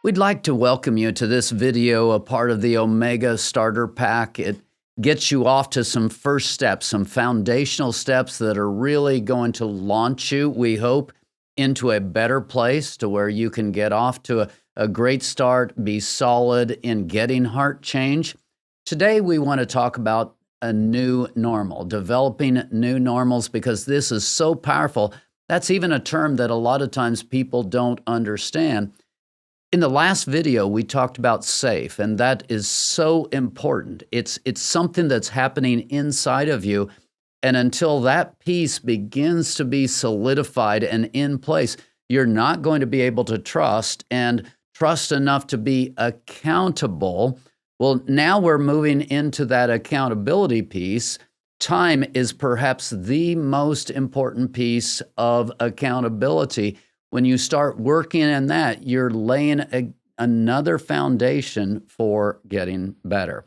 We'd like to welcome you to this video, a part of the Omega Starter Pack. It gets you off to some first steps, some foundational steps that are really going to launch you, we hope, into a better place to where you can get off to a great start, be solid in getting heart change. Today, we want to talk about a new normal, developing new normals, because this is so powerful. That's even a term that a lot of times people don't understand. In the last video, we talked about SAFE, and that is so important. It's something that's happening inside of you, and until that piece begins to be solidified and in place, you're not going to be able to trust enough to be accountable. Well, now we're moving into that accountability piece. Time is perhaps the most important piece of accountability. When you start working in that, you're laying another foundation for getting better.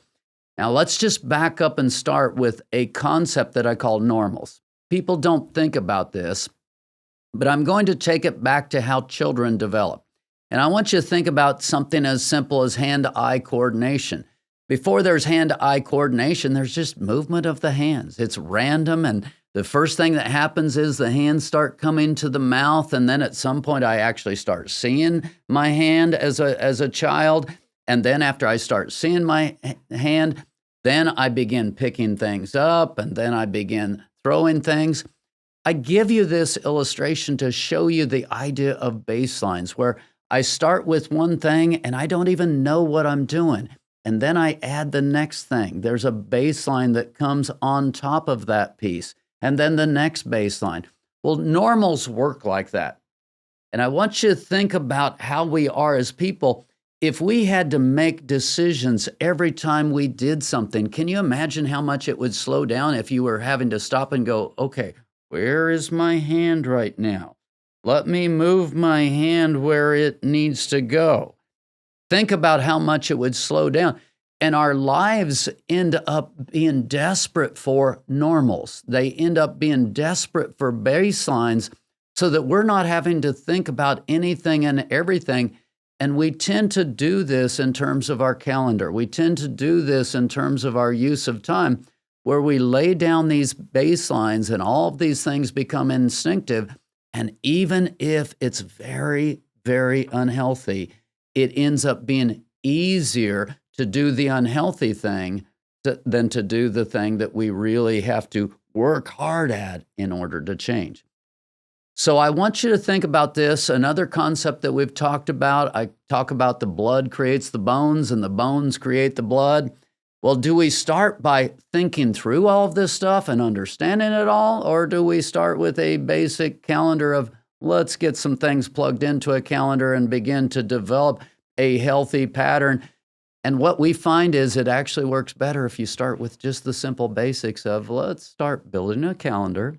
Now, let's just back up and start with a concept that I call normals. People don't think about this, but I'm going to take it back to how children develop. And I want you to think about something as simple as hand-eye coordination. Before there's hand-eye coordination, there's just movement of the hands. It's random, and the first thing that happens is the hands start coming to the mouth, and then at some point I actually start seeing my hand as a child, and then after I start seeing my hand, then I begin picking things up, and then I begin throwing things. I give you this illustration to show you the idea of baselines, where I start with one thing and I don't even know what I'm doing. And then I add the next thing. There's a baseline that comes on top of that piece. And then the next baseline. Well, normals work like that. And I want you to think about how we are as people. If we had to make decisions every time we did something, can you imagine how much it would slow down if you were having to stop and go, okay, where is my hand right now? Let me move my hand where it needs to go. Think about how much it would slow down. And our lives end up being desperate for normals. They end up being desperate for baselines so that we're not having to think about anything and everything. And we tend to do this in terms of our calendar. We tend to do this in terms of our use of time, where we lay down these baselines and all of these things become instinctive. And even if it's very, very unhealthy, it ends up being easier to do the unhealthy thing than to do the thing that we really have to work hard at in order to change. So I want you to think about this. Another concept that we've talked about, I talk about the blood creates the bones and the bones create the blood. Well, do we start by thinking through all of this stuff and understanding it all? Or do we start with a basic calendar of let's get some things plugged into a calendar and begin to develop a healthy pattern? And what we find is it actually works better if you start with just the simple basics of let's start building a calendar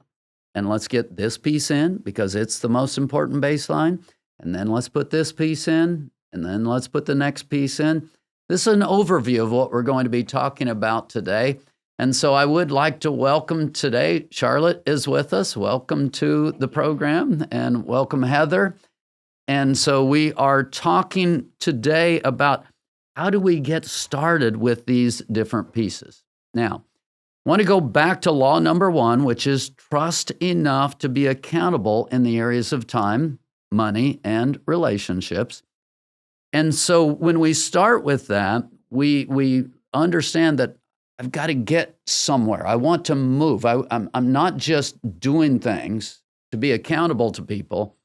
and let's get this piece in because it's the most important baseline. And then let's put this piece in, and then let's put the next piece in. This is an overview of what we're going to be talking about today. And so I would like to welcome today, Charlotte is with us. Welcome to the program, and welcome Heather. And so we are talking today about how do we get started with these different pieces. Now, I want to go back to law number one, which is trust enough to be accountable in the areas of time, money, and relationships. And so when we start with that, we understand that I've got to get somewhere. I want to move. I'm not just doing things to be accountable to people.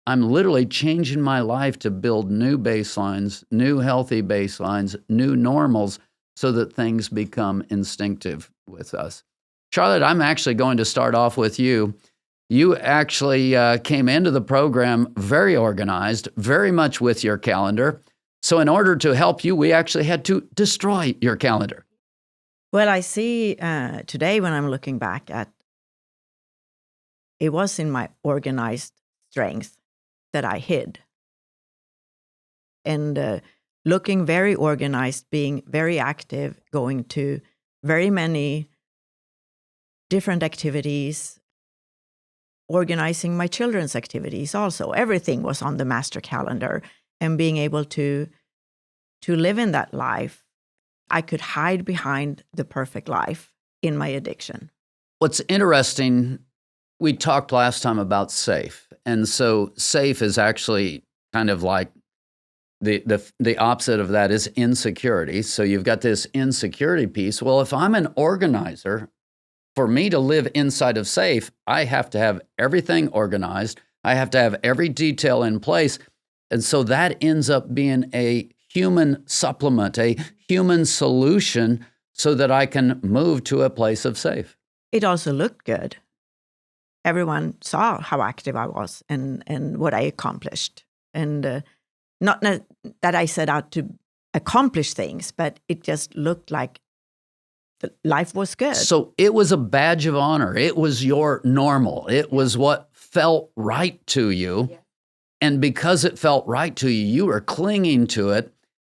I'm literally changing my life to build new baselines, new healthy baselines, new normals, so that things become instinctive with us. Charlotte, I'm actually going to start off with you. You actually came into the program very organized, very much with your calendar. So in order to help you, we actually had to destroy your calendar. Well, I see today when I'm looking back at it was in my organized strength that I hid. And looking very organized, being very active, going to very many different activities, organizing my children's activities also. Everything was on the master calendar. and being able to live in that life, I could hide behind the perfect life in my addiction. What's interesting, we talked last time about SAFE. And so SAFE is actually kind of like the opposite of that is insecurity. So you've got this insecurity piece. Well, if I'm an organizer, for me to live inside of SAFE, I have to have everything organized. I have to have every detail in place. And so that ends up being a human supplement, a human solution so that I can move to a place of SAFE. It also looked good. Everyone saw how active I was and what I accomplished. And not that I set out to accomplish things, but it just looked like life was good. So it was a badge of honor. It was your normal. It was what felt right to you. Yeah. And because it felt right to you, you were clinging to it.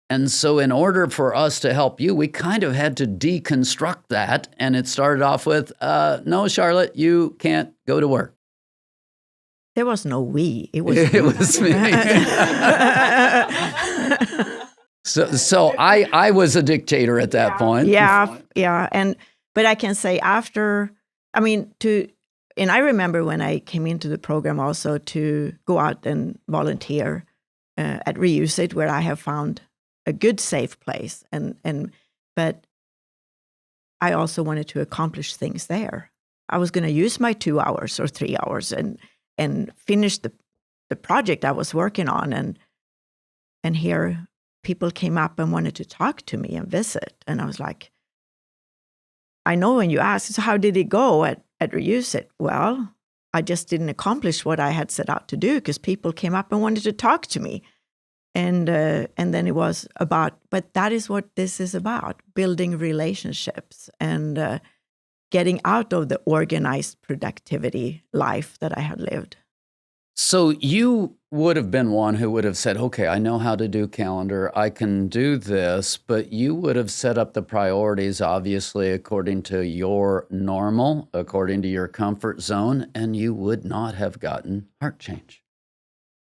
And so in order for us to help you, we kind of had to deconstruct that. And it started off with, no, Charlotte, you can't go to work. There was no we. It was it was me. So I was a dictator at that point. Yeah. But I can say after, and I remember when I came into the program also to go out and volunteer at Reuse It, where I have found a good, safe place. But I also wanted to accomplish things there. I was going to use my 2 hours or 3 hours and finish the project I was working on. And here people came up and wanted to talk to me and visit. And I was like, I know when you ask, so how did it go at Reuse It? Well, I just didn't accomplish what I had set out to do because people came up and wanted to talk to me. And then it was about, but that is what this is about, building relationships and getting out of the organized productivity life that I had lived. So you would have been one who would have said, okay, I know how to do calendar, I can do this, but you would have set up the priorities, obviously, according to your normal, according to your comfort zone, and you would not have gotten heart change.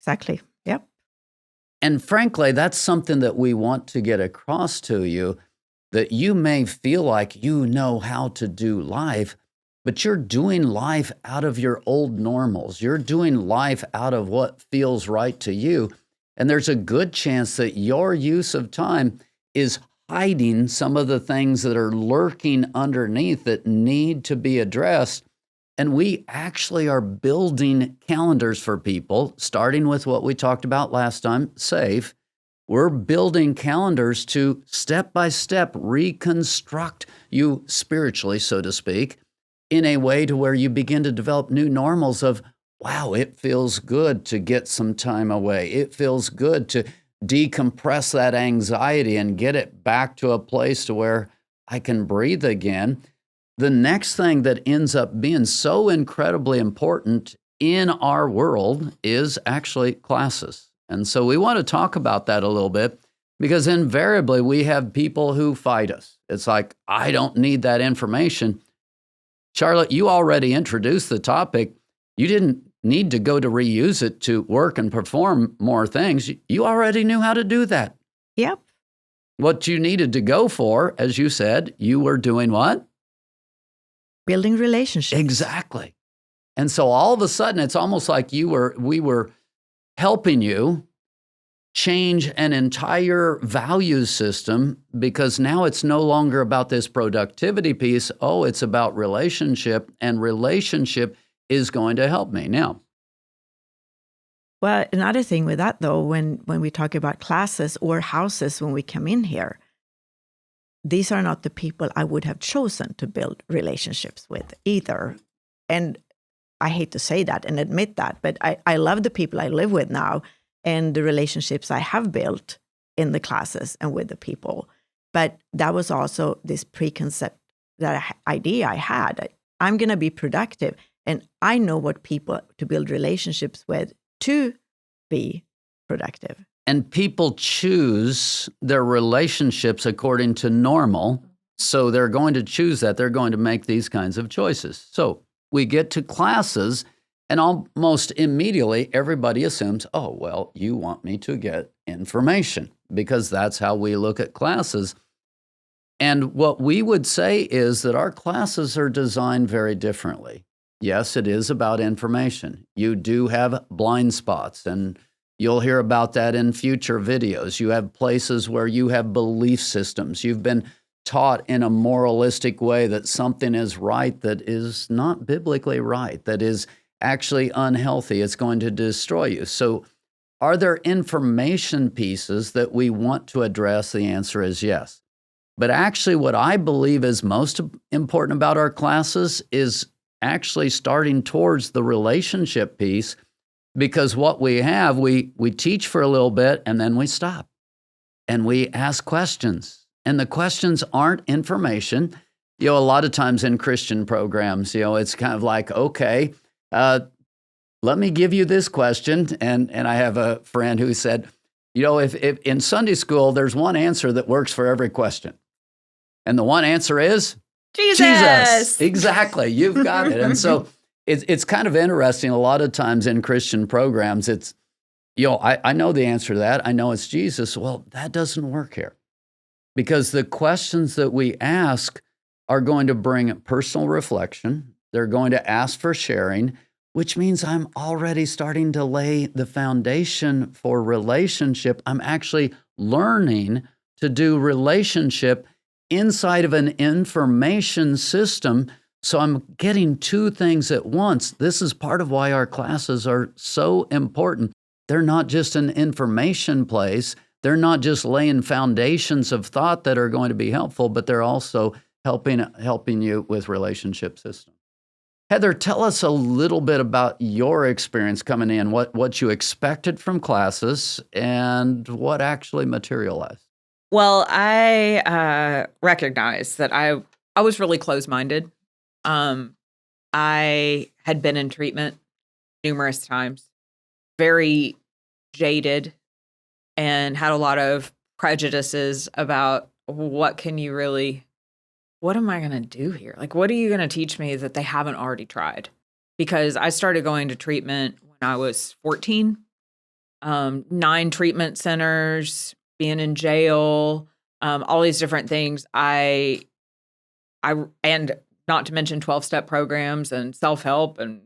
Exactly. Yep. And frankly, that's something that we want to get across to you, that you may feel like you know how to do life, but you're doing life out of your old normals. You're doing life out of what feels right to you. And there's a good chance that your use of time is hiding some of the things that are lurking underneath that need to be addressed. And we actually are building calendars for people, starting with what we talked about last time, SAFE. We're building calendars to step-by-step reconstruct you spiritually, so to speak, in a way to where you begin to develop new normals of, wow, it feels good to get some time away. It feels good to decompress that anxiety and get it back to a place to where I can breathe again. The next thing that ends up being so incredibly important in our world is actually classes. And so we want to talk about that a little bit because invariably we have people who fight us. It's like, I don't need that information. Charlotte, you already introduced the topic. You didn't need to go to Reuse It to work and perform more things. You already knew how to do that. Yep. What you needed to go for, as you said, you were doing what? Building relationships. Exactly. And so all of a sudden, it's almost like we were helping you change an entire value system because now it's no longer about this productivity piece. Oh, it's about relationship, and relationship is going to help me. Now, well, another thing with that, though, when we talk about classes or houses, when we come in here, these are not the people I would have chosen to build relationships with either. And I hate to say that and admit that, but I love the people I live with now and the relationships I have built in the classes and with the people. But that was also this preconcept, that idea I had. I'm going to be productive, and I know what people to build relationships with to be productive. And people choose their relationships according to normal. So they're going to choose that. They're going to make these kinds of choices. So we get to classes, and almost immediately everybody assumes, oh, well, you want me to get information, because that's how we look at classes. And what we would say is that our classes are designed very differently. Yes, it is about information. You do have blind spots, and you'll hear about that in future videos. You have places where you have belief systems. You've been taught in a moralistic way that something is right that is not biblically right, that is actually unhealthy. It's going to destroy you. So are there information pieces that we want to address? The answer is yes. But actually, what I believe is most important about our classes is actually starting towards the relationship piece, because what we have, we teach for a little bit and then we stop and we ask questions. And the questions aren't information. A lot of times in Christian programs, it's kind of like, okay, let me give you this question. And I have a friend who said, if in Sunday school, there's one answer that works for every question. And the one answer is Jesus. Exactly. You've got it. And so it's kind of interesting. A lot of times in Christian programs, it's, I know the answer to that. I know it's Jesus. Well, that doesn't work here, because the questions that we ask are going to bring personal reflection. They're going to ask for sharing, which means I'm already starting to lay the foundation for relationship. I'm actually learning to do relationship inside of an information system. So I'm getting two things at once. This is part of why our classes are so important. They're not just an information place. They're not just laying foundations of thought that are going to be helpful, but they're also helping you with relationship systems. Heather, tell us a little bit about your experience coming in, what you expected from classes and what actually materialized. Well, I recognize that I was really closed-minded. I had been in treatment numerous times, very jaded, and had a lot of prejudices about what am I going to do here? Like, what are you going to teach me that they haven't already tried? Because I started going to treatment when I was 14, 9 treatment centers, being in jail, all these different things. I and not to mention 12-step programs and self-help and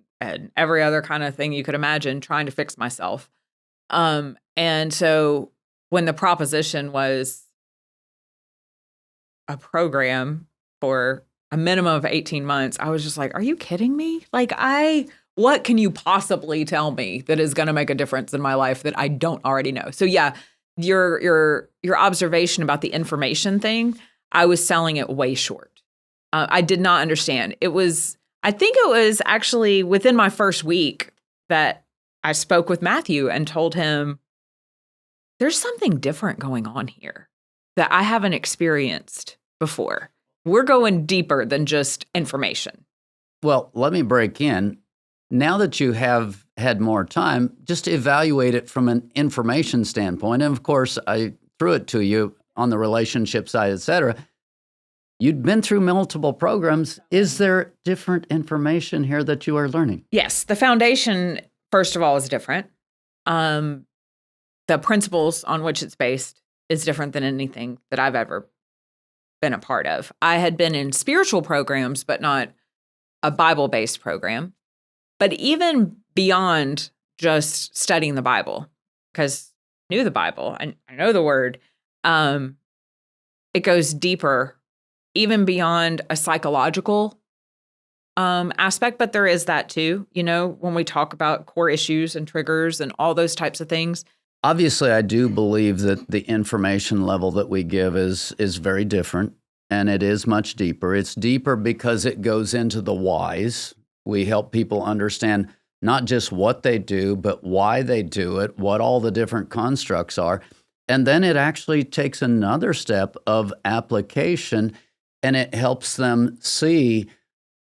every other kind of thing you could imagine, trying to fix myself. And so when the proposition was a program for a minimum of 18 months, I was just like, are you kidding me? Like, what can you possibly tell me that is going to make a difference in my life that I don't already know? So yeah, your observation about the information thing, I was selling it way short. I did not understand. I think it was actually within my first week that I spoke with Matthew and told him, there's something different going on here that I haven't experienced before. We're going deeper than just information. Well, let me break in. Now that you have had more time, just evaluate it from an information standpoint. And of course, I threw it to you on the relationship side, et cetera. You'd been through multiple programs. Is there different information here that you are learning? Yes. The foundation, first of all, is different. The principles on which it's based is different than anything that I've ever been a part of. I had been in spiritual programs, but not a Bible-based program. But even beyond just studying the Bible, because I knew the Bible, I know the word, it goes deeper, even beyond a psychological aspect, but there is that too, when we talk about core issues and triggers and all those types of things. Obviously, I do believe that the information level that we give is very different, and it is much deeper. It's deeper because it goes into the whys. We help people understand not just what they do, but why they do it, what all the different constructs are. And then it actually takes another step of application, and it helps them see,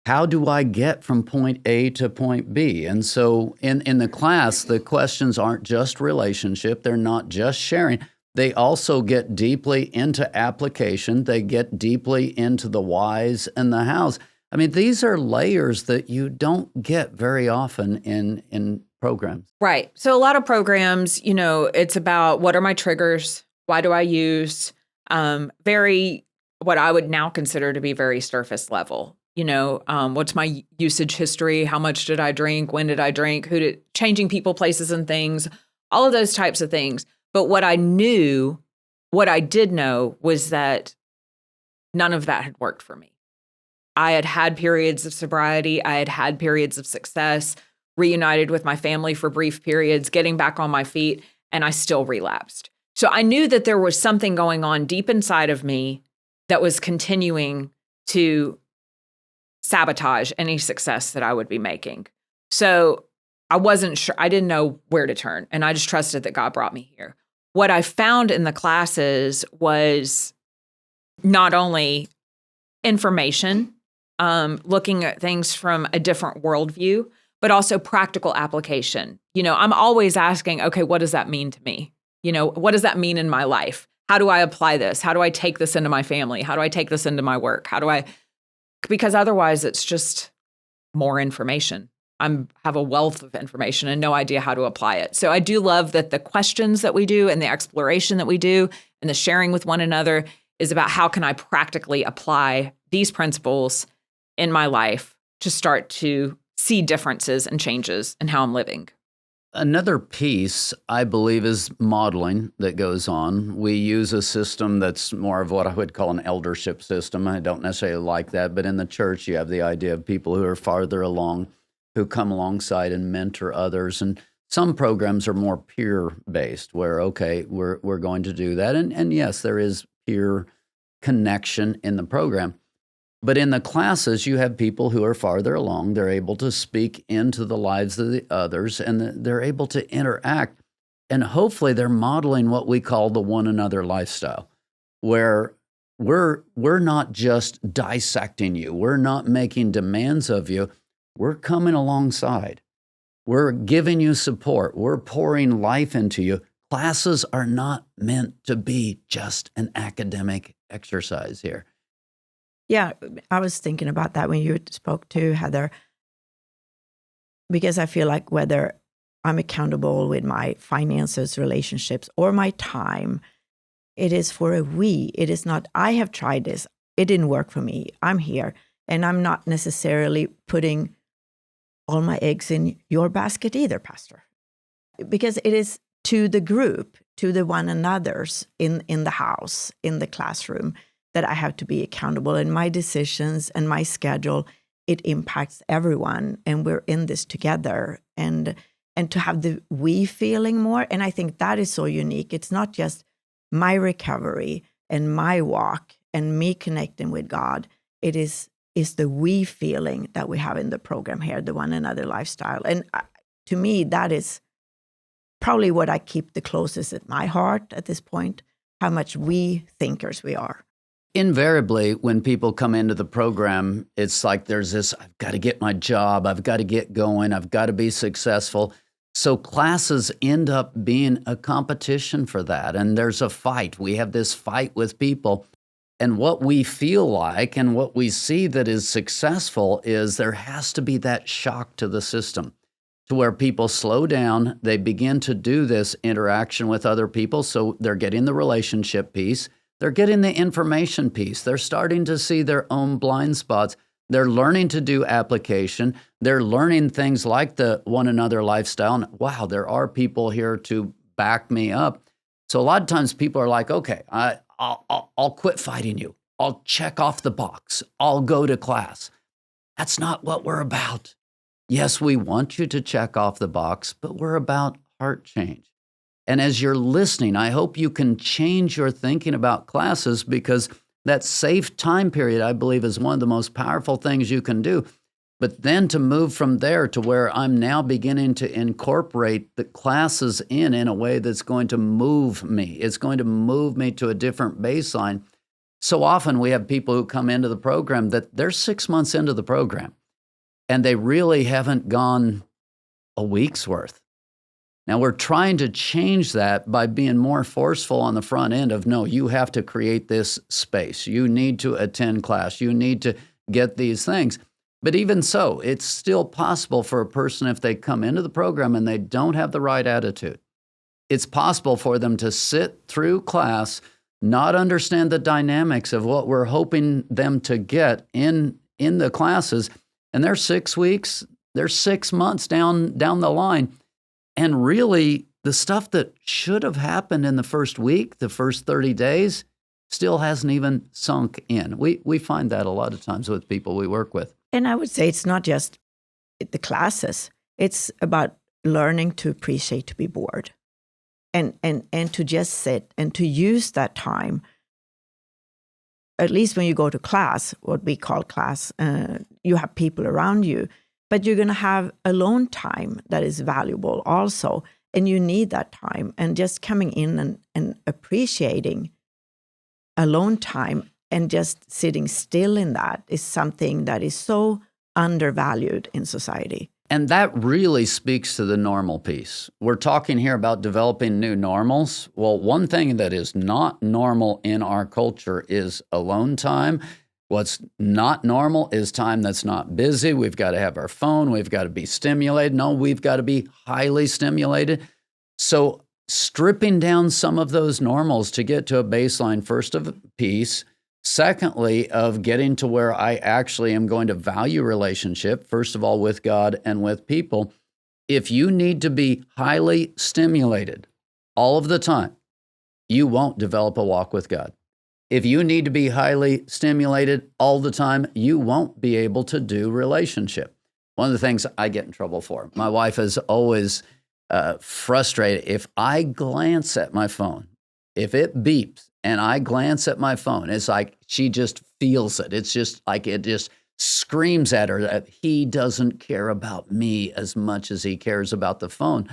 how do I get from point A to point B? And so in the class, the questions aren't just relationship. They're not just sharing. They also get deeply into application. They get deeply into the whys and the hows. I mean, these are layers that you don't get very often in programs. Right. So a lot of programs, it's about what are my triggers? Why do I use very, what I would now consider to be very surface level. What's my usage history? How much did I drink? When did I drink? Changing people, places, and things, all of those types of things. But what I did know was that none of that had worked for me. I had had periods of sobriety. I had had periods of success, reunited with my family for brief periods, getting back on my feet, and I still relapsed. So I knew that there was something going on deep inside of me that was continuing to sabotage any success that I would be making. So I wasn't sure. I didn't know where to turn, and I just trusted that God brought me here. What I found in the classes was not only information, looking at things from a different worldview, but also practical application. I'm always asking, okay, what does that mean to me? What does that mean in my life? How do I apply this? How do I take this into my family? How do I take this into my work? Because otherwise it's just more information. I have a wealth of information and no idea how to apply it. So I do love that the questions that we do and the exploration that we do and the sharing with one another is about how can I practically apply these principles in my life to start to see differences and changes in how I'm living. Another piece, I believe, is modeling that goes on. We use a system that's more of what I would call an eldership system. I don't necessarily like that, but in the church, you have the idea of people who are farther along, who come alongside and mentor others. And some programs are more peer-based, where, okay, we're going to do that. And yes, there is peer connection in the program. But in the classes, you have people who are farther along. They're able to speak into the lives of the others, and they're able to interact. And hopefully they're modeling what we call the one another lifestyle, where we're not just dissecting you. We're not making demands of you. We're coming alongside. We're giving you support. We're pouring life into you. Classes are not meant to be just an academic exercise here. Yeah, I was thinking about that when you spoke to Heather, because I feel like whether I'm accountable with my finances, relationships, or my time, it is for a we. It is not, I have tried this. It didn't work for me. I'm here. And I'm not necessarily putting all my eggs in your basket either, Pastor. Because it is to the group, to the one another's in the house, in the classroom, that I have to be accountable. And my decisions and my schedule, it impacts everyone. And we're in this together. And to have the we feeling more. And I think that is so unique. It's not just my recovery and my walk and me connecting with God. It is the we feeling that we have in the program here, the one another lifestyle. And to me, that is probably what I keep the closest at my heart at this point, how much we thinkers we are. Invariably, when people come into the program, it's like there's this, I've got to get my job, I've got to get going, I've got to be successful. So classes end up being a competition for that. And there's a fight. We have this fight with people. And what we feel like and what we see that is successful is there has to be that shock to the system to where people slow down. They begin to do this interaction with other people. So they're getting the relationship piece. They're getting the information piece. They're starting to see their own blind spots. They're learning to do application. They're learning things like the one another lifestyle. And wow, there are people here to back me up. So a lot of times people are like, okay, I'll quit fighting you. I'll check off the box. I'll go to class. That's not what we're about. Yes, we want you to check off the box, but we're about heart change. And as you're listening, I hope you can change your thinking about classes, because that safe time period, I believe, is one of the most powerful things you can do. But then to move from there to where I'm now beginning to incorporate the classes in a way that's going to move me. It's going to move me to a different baseline. So often we have people who come into the program that they're 6 months into the program and they really haven't gone a week's worth. Now we're trying to change that by being more forceful on the front end of, no, you have to create this space. You need to attend class. You need to get these things. But even so, it's still possible for a person, if they come into the program and they don't have the right attitude, it's possible for them to sit through class, not understand the dynamics of what we're hoping them to get in the classes, and they're 6 weeks, they're 6 months down the line, and really the stuff that should have happened in the first week, the first 30 days, still hasn't even sunk in. We find that a lot of times with people we work with. And I would say it's not just the classes. It's about learning to appreciate to be bored and to just sit and to use that time. At least when you go to class, what we call class, you have people around you, but you're going to have alone time that is valuable also. And you need that time. And just coming in and appreciating alone time and just sitting still in that is something that is so undervalued in society. And that really speaks to the normal piece. We're talking here about developing new normals. Well, one thing that is not normal in our culture is alone time. What's not normal is time that's not busy. We've got to have our phone. We've got to be stimulated. No, we've got to be highly stimulated. So stripping down some of those normals to get to a baseline, first of peace, secondly, of getting to where I actually am going to value relationship, first of all, with God and with people. If you need to be highly stimulated all of the time, you won't develop a walk with God. If you need to be highly stimulated all the time, you won't be able to do relationship. One of the things I get in trouble for, my wife is always frustrated. If I glance at my phone, if it beeps and I glance at my phone, it's like she just feels it. It's just like it just screams at her that he doesn't care about me as much as he cares about the phone.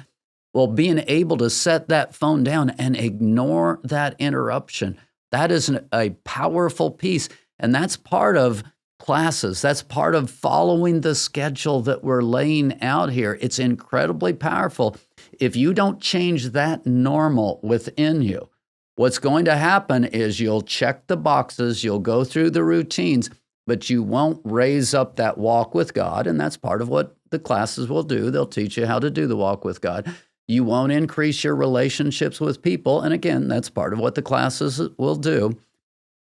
Well, being able to set that phone down and ignore that interruption, that is a powerful piece. And that's part of classes. That's part of following the schedule that we're laying out here. It's incredibly powerful. If you don't change that normal within you, what's going to happen is you'll check the boxes, you'll go through the routines, but you won't raise up that walk with God. And that's part of what the classes will do. They'll teach you how to do the walk with God. You won't increase your relationships with people. And again, that's part of what the classes will do.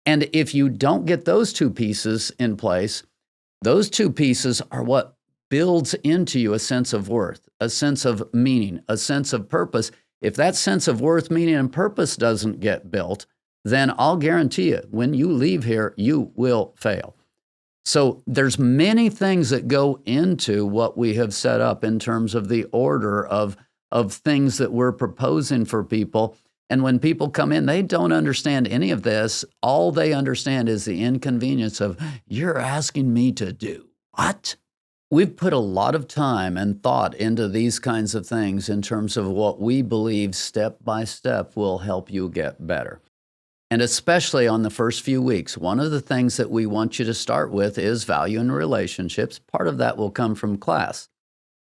And if you don't get those two pieces in place, those two pieces are what builds into you a sense of worth, a sense of meaning, a sense of purpose. If that sense of worth, meaning, and purpose doesn't get built, then I'll guarantee you, when you leave here, you will fail. So there's many things that go into what we have set up in terms of the order of things that we're proposing for people. And when people come in, they don't understand any of this. All they understand is the inconvenience of, you're asking me to do what? We've put a lot of time and thought into these kinds of things in terms of what we believe step by step will help you get better. And especially on the first few weeks, one of the things that we want you to start with is value in relationships. Part of that will come from class.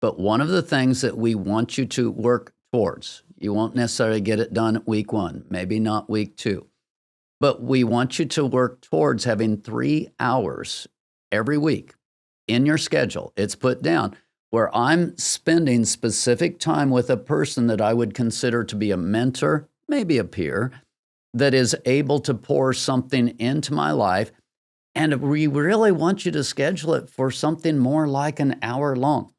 But one of the things that we want you to work towards, you won't necessarily get it done at week 1, maybe not week 2, but we want you to work towards having 3 hours every week in your schedule. It's put down where I'm spending specific time with a person that I would consider to be a mentor, maybe a peer, that is able to pour something into my life. And we really want you to schedule it for something more like an hour long.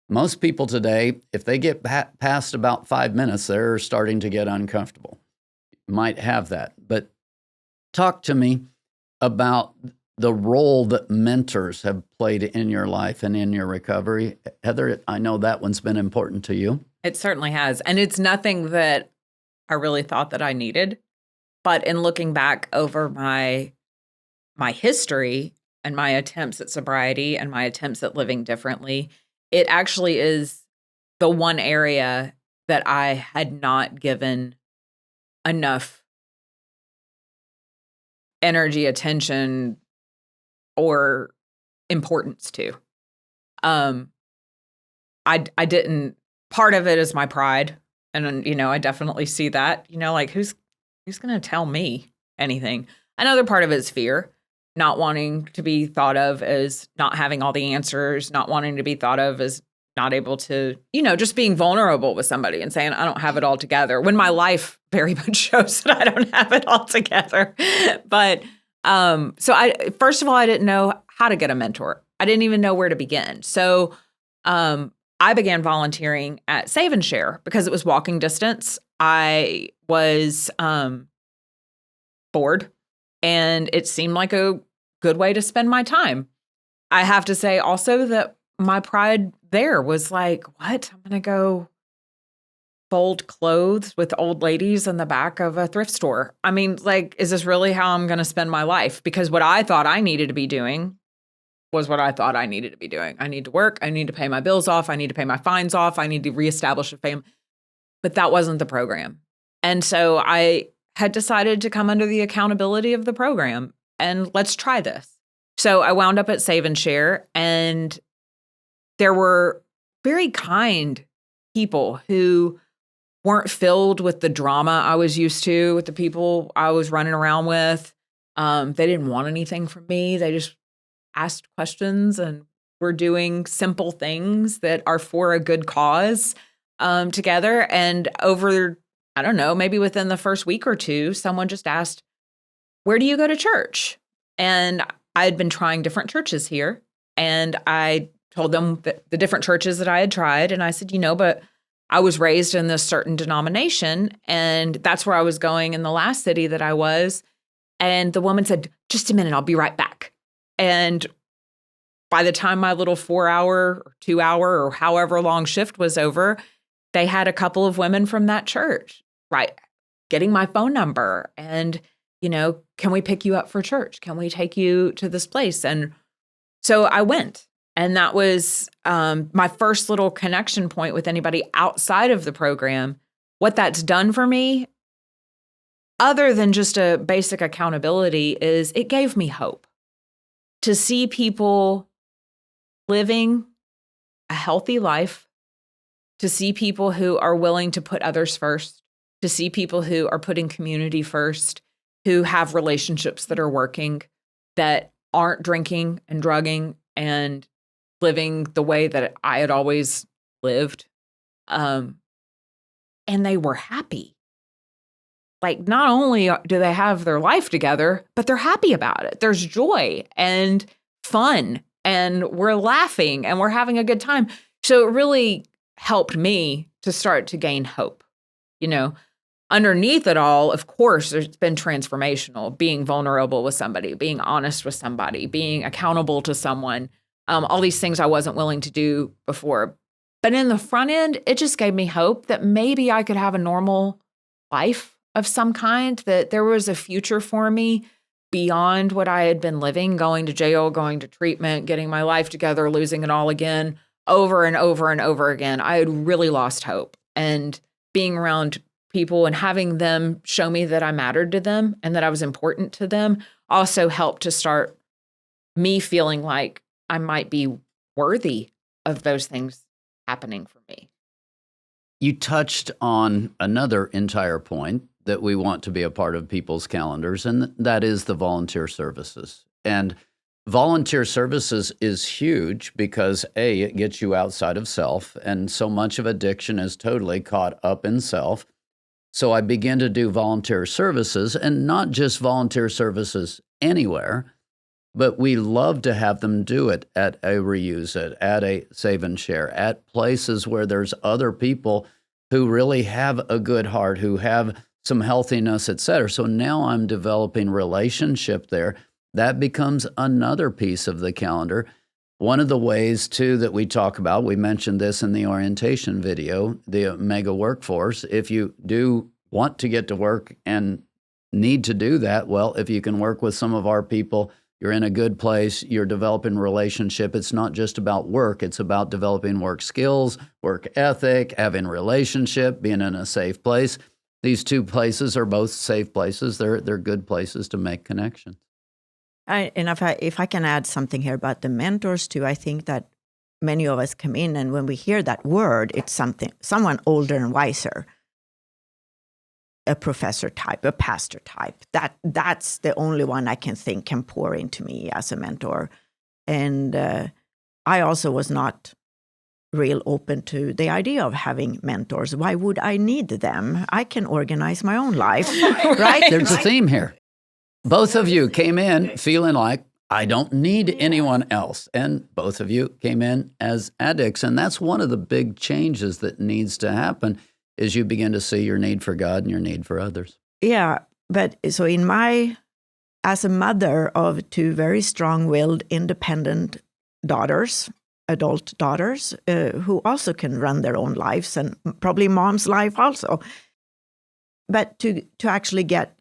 Most people today, if they get past about 5 minutes, they're starting to get uncomfortable. You might have that. But talk to me about the role that mentors have played in your life and in your recovery. Heather, I know that one's been important to you. It certainly has. And it's nothing that I really thought that I needed. But in looking back over my history and my attempts at sobriety and my attempts at living differently, it actually is the one area that I had not given enough energy, attention, or importance to. I didn't. Part of it is my pride, and I definitely see that. Like who's going to tell me anything? Another part of it is fear. not wanting to be thought of as not having all the answers, not wanting to be thought of as not able to, just being vulnerable with somebody and saying, I don't have it all together, when my life very much shows that I don't have it all together. But so first of all, I didn't know how to get a mentor. I didn't even know where to begin. So I began volunteering at Save and Share because it was walking distance. I was bored, and it seemed like a good way to spend my time. I have to say also that my pride there was like, what? I'm going to go fold clothes with old ladies in the back of a thrift store. I mean, like, is this really how I'm going to spend my life? Because what I thought I needed to be doing was what I thought I needed to be doing. I need to work. I need to pay my bills off. I need to pay my fines off. I need to reestablish a family. But that wasn't the program. And so I had decided to come under the accountability of the program and let's try this. So I wound up at Save and Share, and there were very kind people who weren't filled with the drama I was used to with the people I was running around with. They didn't want anything from me. They just asked questions and were doing simple things that are for a good cause together. And over, I don't know, maybe within the first week or two, someone just asked, where do you go to church? And I had been trying different churches here. And I told them the different churches that I had tried. And I said, but I was raised in this certain denomination, and that's where I was going in the last city that I was. And the woman said, just a minute, I'll be right back. And by the time my little 4-hour or 2-hour or however long shift was over, they had a couple of women from that church, right, getting my phone number and, can we pick you up for church? Can we take you to this place? And so I went. And that was my first little connection point with anybody outside of the program. What that's done for me, other than just a basic accountability, is it gave me hope to see people living a healthy life, to see people who are willing to put others first, to see people who are putting community first, who have relationships that are working, that aren't drinking and drugging and living the way that I had always lived. And they were happy. Like, not only do they have their life together, but they're happy about it. There's joy and fun, and we're laughing and we're having a good time. So it really helped me to start to gain hope. Underneath it all, of course, there's been transformational, being vulnerable with somebody, being honest with somebody, being accountable to someone. All these things I wasn't willing to do before. But in the front end, it just gave me hope that maybe I could have a normal life of some kind, that there was a future for me beyond what I had been living, going to jail, going to treatment, getting my life together, losing it all again, over and over and over again. I had really lost hope. And being around people and having them show me that I mattered to them and that I was important to them also helped to start me feeling like I might be worthy of those things happening for me. You touched on another entire point that we want to be a part of people's calendars, and that is the volunteer services. And volunteer services is huge because, A, it gets you outside of self, and so much of addiction is totally caught up in self. So I began to do volunteer services, and not just volunteer services anywhere, but we love to have them do it at a Reuse It, at a Save and Share, at places where there's other people who really have a good heart, who have some healthiness, et cetera. So now I'm developing relationship there. That becomes another piece of the calendar. One of the ways, too, that we talk about, we mentioned this in the orientation video, the Omega Workforce. If you do want to get to work and need to do that, well, if you can work with some of our people, you're in a good place, you're developing relationship. It's not just about work, it's about developing work skills, work ethic, having relationship, being in a safe place. These two places are both safe places. They're good places to make connections. And if I can add something here about the mentors too, I think that many of us come in, and when we hear that word, it's someone older and wiser. a professor type, a pastor type. That's the only one I can think can pour into me as a mentor. And I also was not real open to the idea of having mentors. Why would I need them? I can organize my own life, right? There's a theme here. Both of you came in feeling like, I don't need anyone else. And both of you came in as addicts. And that's one of the big changes that needs to happen is you begin to see your need for God and your need for others. Yeah. But so as a mother of two very strong-willed, independent daughters, adult daughters, who also can run their own lives and probably mom's life also. But to actually get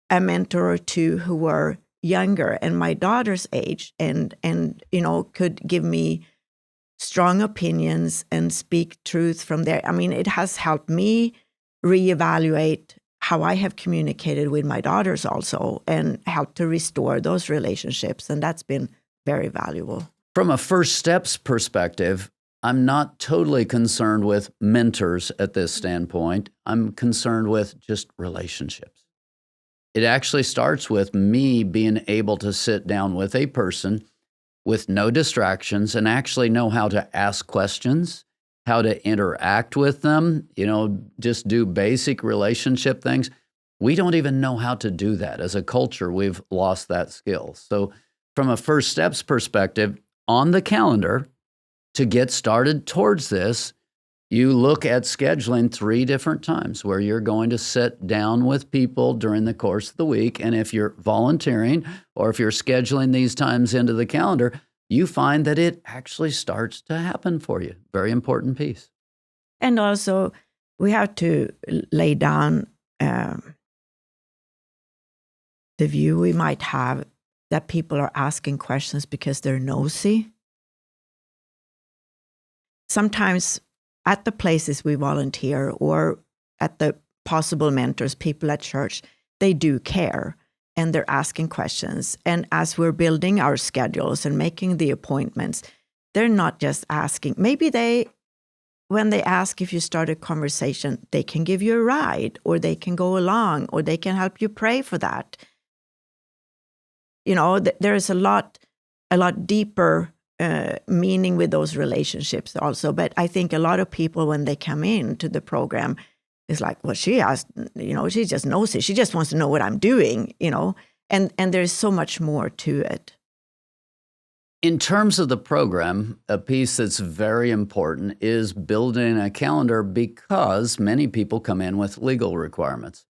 a mentor or two who were younger and my daughter's age and could give me strong opinions and speak truth from there. I mean, it has helped me reevaluate how I have communicated with my daughters also and helped to restore those relationships. And that's been very valuable. From a first steps perspective, I'm not totally concerned with mentors at this standpoint. I'm concerned with just relationships. It actually starts with me being able to sit down with a person with no distractions and actually know how to ask questions, how to interact with them, just do basic relationship things. We don't even know how to do that. As a culture, we've lost that skill. So from a first steps perspective, on the calendar, to get started towards this, you look at scheduling 3 different times where you're going to sit down with people during the course of the week. And if you're volunteering or if you're scheduling these times into the calendar, you find that it actually starts to happen for you. Very important piece. And also, we have to lay down the view we might have that people are asking questions because they're nosy. Sometimes at the places we volunteer or at the possible mentors, people at church, they do care and they're asking questions. And as we're building our schedules and making the appointments, they're not just asking. Maybe when they ask if you start a conversation, they can give you a ride or they can go along or they can help you pray for that. There is a lot deeper meaning with those relationships also. But I think a lot of people, when they come into the program, is like, well, she asked, she just knows it. She just wants to know what I'm doing, and there's so much more to it. In terms of the program, a piece that's very important is building a calendar because many people come in with legal requirements.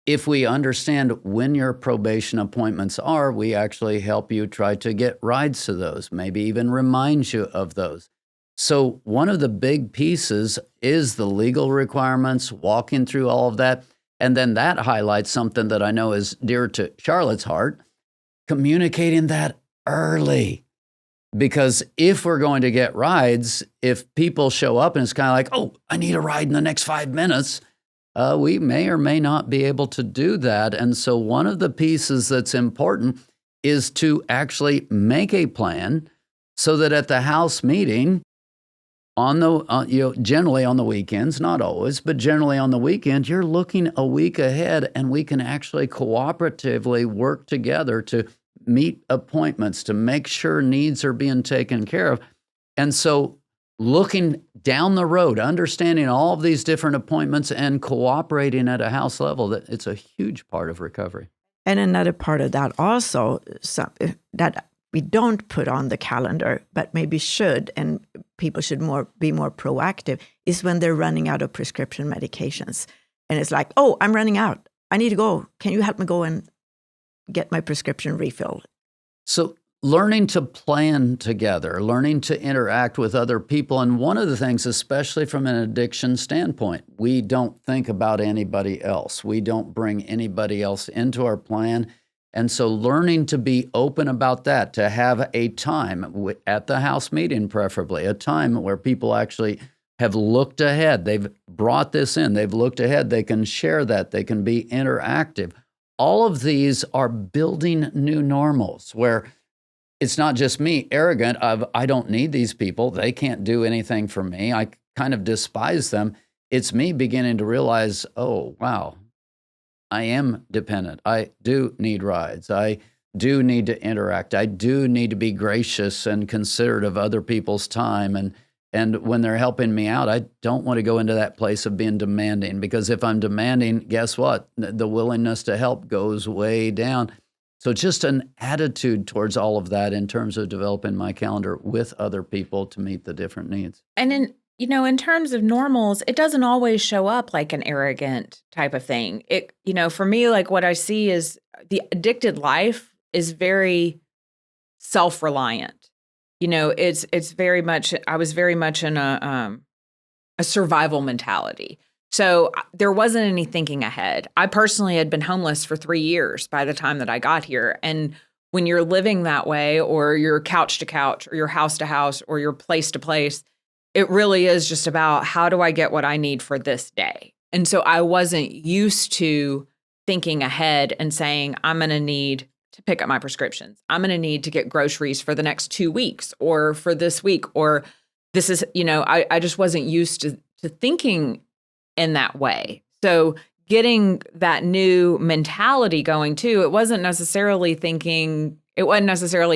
If we understand when your probation appointments are, we actually help you try to get rides to those, maybe even remind you of those. So one of the big pieces is the legal requirements, walking through all of that. And then that highlights something that I know is dear to Charlotte's heart, communicating that early. Because if we're going to get rides, if people show up and it's kind of like, oh, I need a ride in the next 5 minutes, we may or may not be able to do that. And so one of the pieces that's important is to actually make a plan so that at the house meeting, generally on the weekends, not always, but generally on the weekend, you're looking a week ahead and we can actually cooperatively work together to meet appointments, to make sure needs are being taken care of. And so looking down the road, understanding all of these different appointments and cooperating at a house level, that it's a huge part of recovery. And another part of that also that we don't put on the calendar, but maybe should, and people should be more proactive, is when they're running out of prescription medications. And it's like, oh, I'm running out. I need to go. Can you help me go and get my prescription refilled? So learning to plan together, learning to interact with other people. And one of the things, especially from an addiction standpoint, we don't think about anybody else. We don't bring anybody else into our plan. And so learning to be open about that, to have a time at the house meeting, preferably, a time where people actually have looked ahead. They've brought this in. They've looked ahead. They can share that. They can be interactive. All of these are building new normals where it's not just me arrogant of, I don't need these people. They can't do anything for me. I kind of despise them. it's me beginning to realize, oh, wow, I am dependent. I do need rides. I do need to interact. I do need to be gracious and considerate of other people's time. And when they're helping me out, I don't want to go into that place of being demanding, because if I'm demanding, guess what? The willingness to help goes way down. So just an attitude towards all of that in terms of developing my calendar with other people to meet the different needs. And in terms of normals, it doesn't always show up like an arrogant type of thing. For me, like what I see is the addicted life is very self-reliant. It's very much, I was very much in a survival mentality. So there wasn't any thinking ahead. I personally had been homeless for 3 years by the time that I got here. And when you're living that way, or you're couch to couch, or you're house to house, or you're place to place, it really is just about, how do I get what I need for this day? And so I wasn't used to thinking ahead and saying, I'm going to need to pick up my prescriptions. I'm going to need to get groceries for the next 2 weeks, or for this week, or this is, I just wasn't used to thinking in that way. So getting that new mentality going too, it wasn't necessarily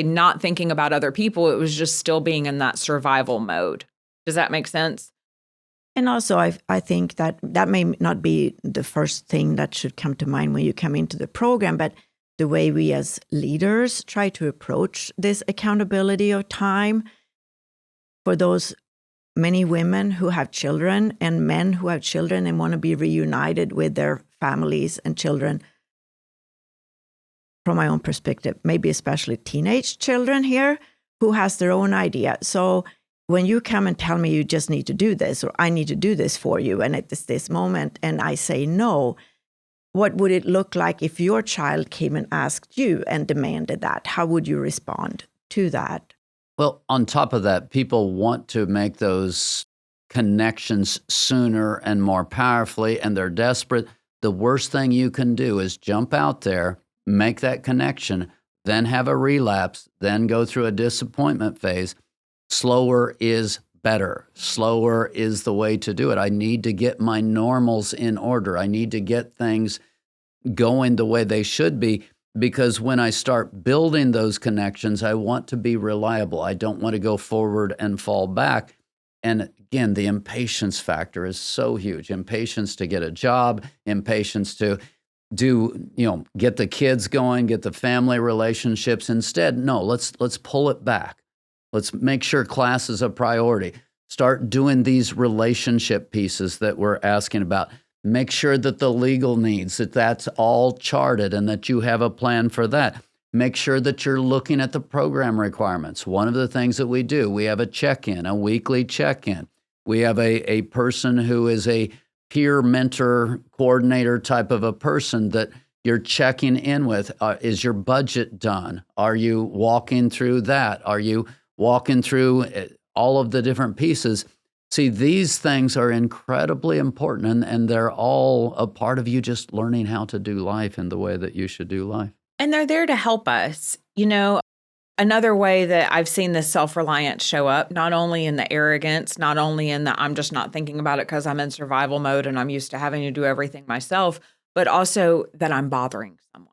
not thinking about other people. It was just still being in that survival mode. Does that make sense? And also, I think that may not be the first thing that should come to mind when you come into the program, but the way we as leaders try to approach this accountability of time for those many women who have children and men who have children and want to be reunited with their families and children. From my own perspective, maybe especially teenage children here who has their own idea. So when you come and tell me you just need to do this, or I need to do this for you, and at this moment, and I say no, what would it look like if your child came and asked you and demanded that? How would you respond to that? Well, on top of that, people want to make those connections sooner and more powerfully, and they're desperate. The worst thing you can do is jump out there, make that connection, then have a relapse, then go through a disappointment phase. Slower is better. Slower is the way to do it. I need to get my normals in order. I need to get things going the way they should be, because when I start building those connections, I want to be reliable. I don't want to go forward and fall back. And again, the impatience factor is so huge. Impatience to get a job, impatience to get the kids going, get the family relationships. Instead, no, let's pull it back. Let's make sure class is a priority. Start doing these relationship pieces that we're asking about. Make sure that the legal needs, that's all charted and that you have a plan for that. Make sure that you're looking at the program requirements. One of the things that we do, we have a check-in, a weekly check-in. We have a person who is a peer mentor coordinator type of a person that you're checking in with. Is your budget done? Are you walking through that? Are you walking through all of the different pieces? See, these things are incredibly important, and they're all a part of you just learning how to do life in the way that you should do life. And they're there to help us. Another way that I've seen this self-reliance show up, not only in the arrogance, not only in the I'm just not thinking about it because I'm in survival mode and I'm used to having to do everything myself, but also that I'm bothering someone.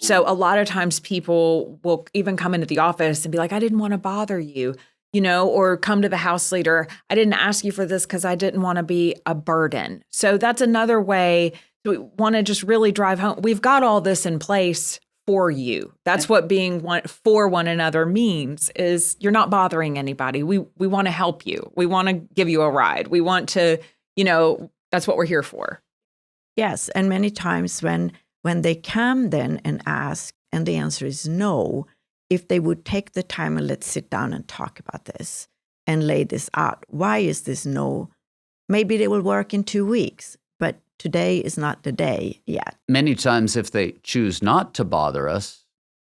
So a lot of times people will even come into the office and be like, I didn't want to bother you. Or come to the house leader, I didn't ask you for this because I didn't want to be a burden. So that's another way we want to just really drive home. We've got all this in place for you. That's what being for one another means, is you're not bothering anybody. We want to help you. We want to give you a ride. We want to, that's what we're here for. Yes, and many times when they come then and ask, and the answer is no, if they would take the time and let's sit down and talk about this and lay this out. Why is this no? Maybe they will work in 2 weeks, but today is not the day yet. Many times if they choose not to bother us,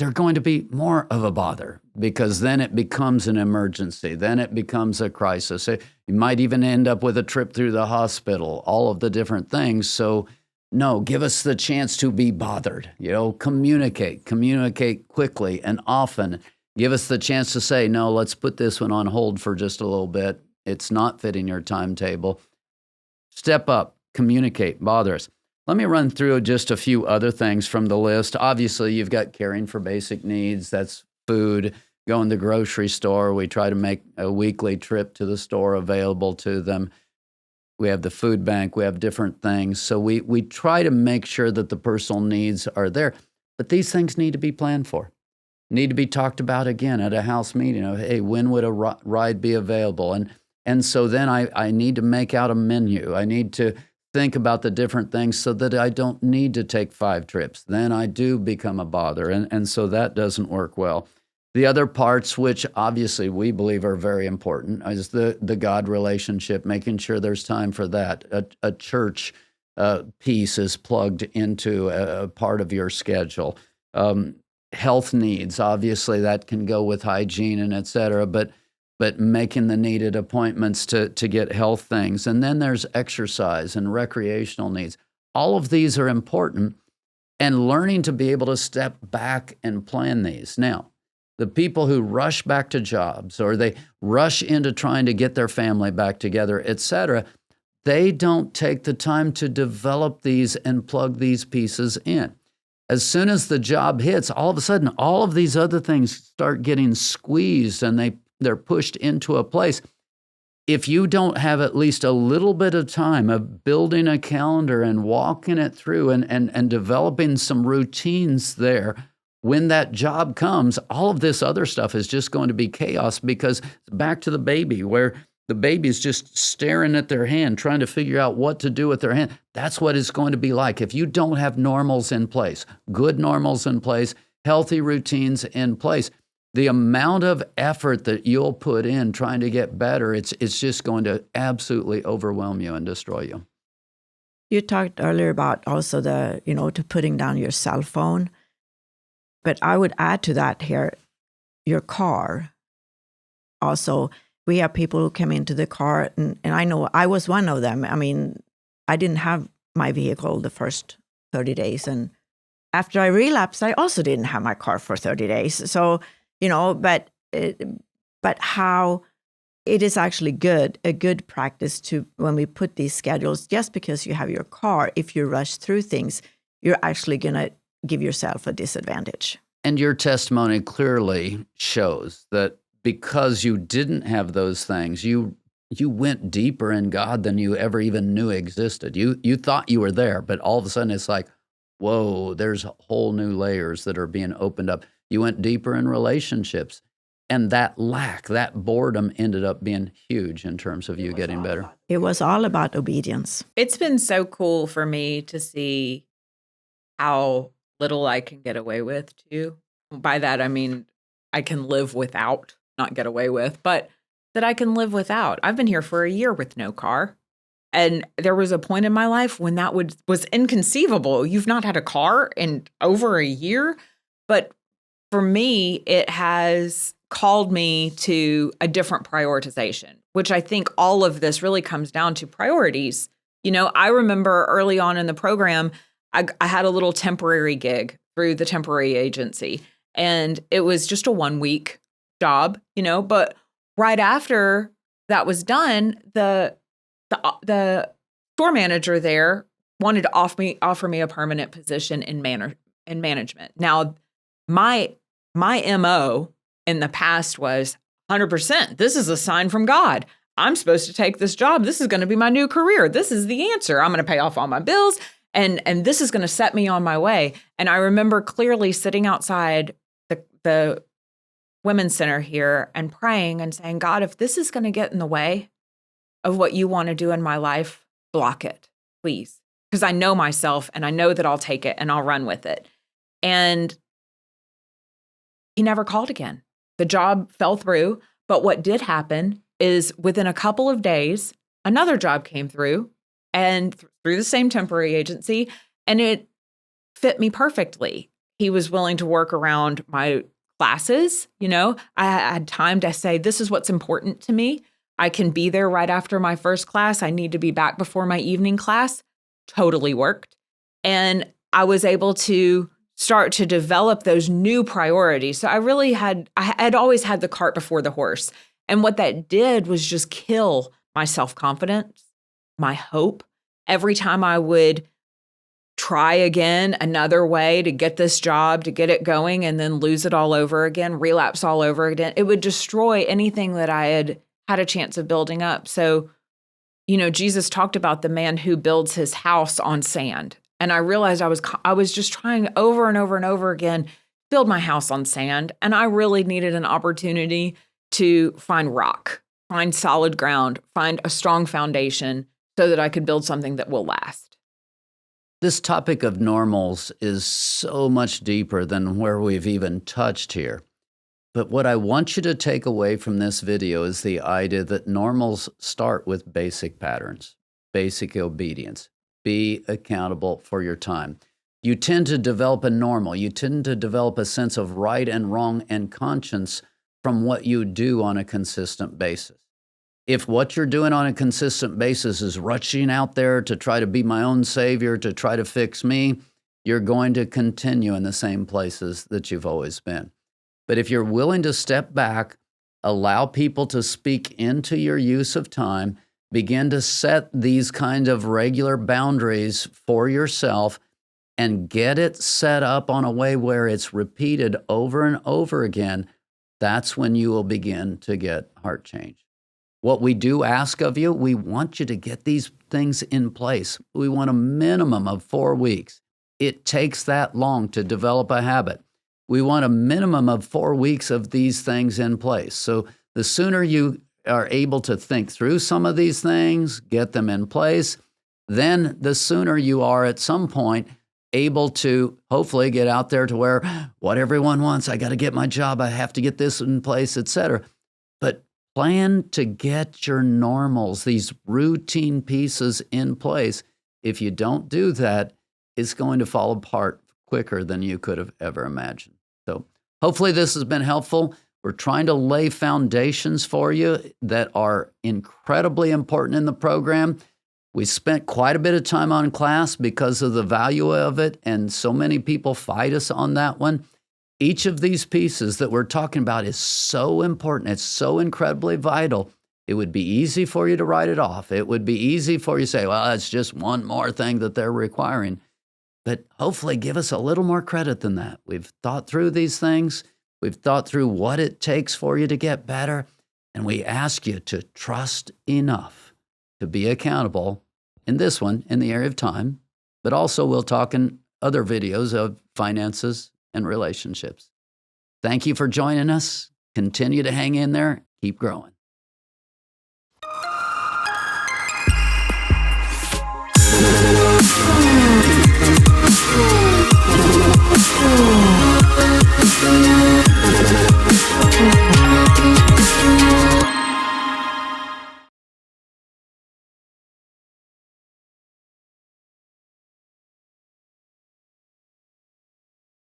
they're going to be more of a bother, because then it becomes an emergency. Then it becomes a crisis. You might even end up with a trip through the hospital, all of the different things. So no, give us the chance to be bothered. Communicate quickly and often. Give us the chance to say, no, let's put this one on hold for just a little bit. It's not fitting your timetable. step up, communicate, bother us. Let me run through just a few other things from the list. Obviously, you've got caring for basic needs. That's food, going to the grocery store. We try to make a weekly trip to the store available to them. We have the food bank. We have different things. So we try to make sure that the personal needs are there. But these things need to be planned for, need to be talked about again at a house meeting. Hey, when would a ride be available? And so then I need to make out a menu. I need to think about the different things so that I don't need to take 5 trips. Then I do become a bother. And so that doesn't work well. The other parts, which obviously we believe are very important, is the God relationship, making sure there's time for that. A church piece is plugged into a part of your schedule. Health needs, obviously that can go with hygiene and et cetera, but making the needed appointments to get health things. And then there's exercise and recreational needs. All of these are important, and learning to be able to step back and plan these. Now, the people who rush back to jobs, or they rush into trying to get their family back together, et cetera, they don't take the time to develop these and plug these pieces in. As soon as the job hits, all of a sudden, all of these other things start getting squeezed and they're pushed into a place. If you don't have at least a little bit of time of building a calendar and walking it through and developing some routines there, when that job comes, all of this other stuff is just going to be chaos, because back to the baby, where the baby's just staring at their hand, trying to figure out what to do with their hand. That's what it's going to be like. If you don't have normals in place, good normals in place, healthy routines in place, the amount of effort that you'll put in trying to get better, it's just going to absolutely overwhelm you and destroy you. You talked earlier about also to putting down your cell phone. But I would add to that here, your car. Also, we have people who come into the car, and I know I was one of them. I mean, I didn't have my vehicle the first 30 days. And after I relapsed, I also didn't have my car for 30 days. So, but how it is actually a good practice to, when we put these schedules, just because you have your car, if you rush through things, you're actually going to give yourself a disadvantage. And your testimony clearly shows that because you didn't have those things, you went deeper in God than you ever even knew existed. You thought you were there, but all of a sudden it's like, whoa, there's whole new layers that are being opened up. You went deeper in relationships, and that boredom ended up being huge in terms of you getting better. It was all about obedience. It's been so cool for me to see how little I can get away with too. By that, I mean, I can live without, not get away with, but that I can live without. I've been here for a year with no car. And there was a point in my life when that was inconceivable. You've not had a car in over a year. But for me, it has called me to a different prioritization, which I think all of this really comes down to priorities. I remember early on in the program, I had a little temporary gig through the temporary agency, and it was just a 1-week job, but right after that was done, the store manager there wanted to offer me a permanent position in management. Now, my MO in the past was 100%. This is a sign from God. I'm supposed to take this job. This is going to be my new career. This is the answer. I'm going to pay off all my bills. And this is going to set me on my way. And I remember clearly sitting outside the Women's Center here and praying and saying, God, if this is going to get in the way of what you want to do in my life, block it, please. Because I know myself and I know that I'll take it and I'll run with it. And he never called again. The job fell through. But what did happen is within a couple of days, another job came through, and through the same temporary agency, and it fit me perfectly. He was willing to work around my classes. I had time to say, this is what's important to me. I can be there right after my first class. I need to be back before my evening class. Totally worked. And I was able to start to develop those new priorities. So I had always had the cart before the horse. And what that did was just kill my self-confidence, my hope. Every time I would try again another way to get this job, to get it going, and then lose it all over again, relapse all over again, it would destroy anything that I had a chance of building up. So, Jesus talked about the man who builds his house on sand. And I realized I was just trying over and over and over again, build my house on sand. And I really needed an opportunity to find rock, find solid ground, find a strong foundation so that I could build something that will last. This topic of normals is so much deeper than where we've even touched here. But what I want you to take away from this video is the idea that normals start with basic patterns, basic obedience. Be accountable for your time. You tend to develop a normal. You tend to develop a sense of right and wrong and conscience from what you do on a consistent basis. If what you're doing on a consistent basis is rushing out there to try to be my own savior, to try to fix me, you're going to continue in the same places that you've always been. But if you're willing to step back, allow people to speak into your use of time, begin to set these kind of regular boundaries for yourself, and get it set up on a way where it's repeated over and over again, that's when you will begin to get heart change. What we do ask of you, we want you to get these things in place. We want a minimum of 4 weeks. It takes that long to develop a habit. We want a minimum of 4 weeks of these things in place. So the sooner you are able to think through some of these things, get them in place, then the sooner you are at some point able to hopefully get out there to where what everyone wants, I got to get my job, I have to get this in place, etc. But plan to get your normals, these routine pieces in place. If you don't do that, it's going to fall apart quicker than you could have ever imagined. So hopefully this has been helpful. We're trying to lay foundations for you that are incredibly important in the program. We spent quite a bit of time on class because of the value of it, and so many people fight us on that one. Each of these pieces that we're talking about is so important. It's so incredibly vital. It would be easy for you to write it off. It would be easy for you to say, well, it's just one more thing that they're requiring. But hopefully give us a little more credit than that. We've thought through these things. We've thought through what it takes for you to get better. And we ask you to trust enough to be accountable in this one, in the area of time. But also we'll talk in other videos of finances and relationships. Thank you for joining us. Continue to hang in there. Keep growing.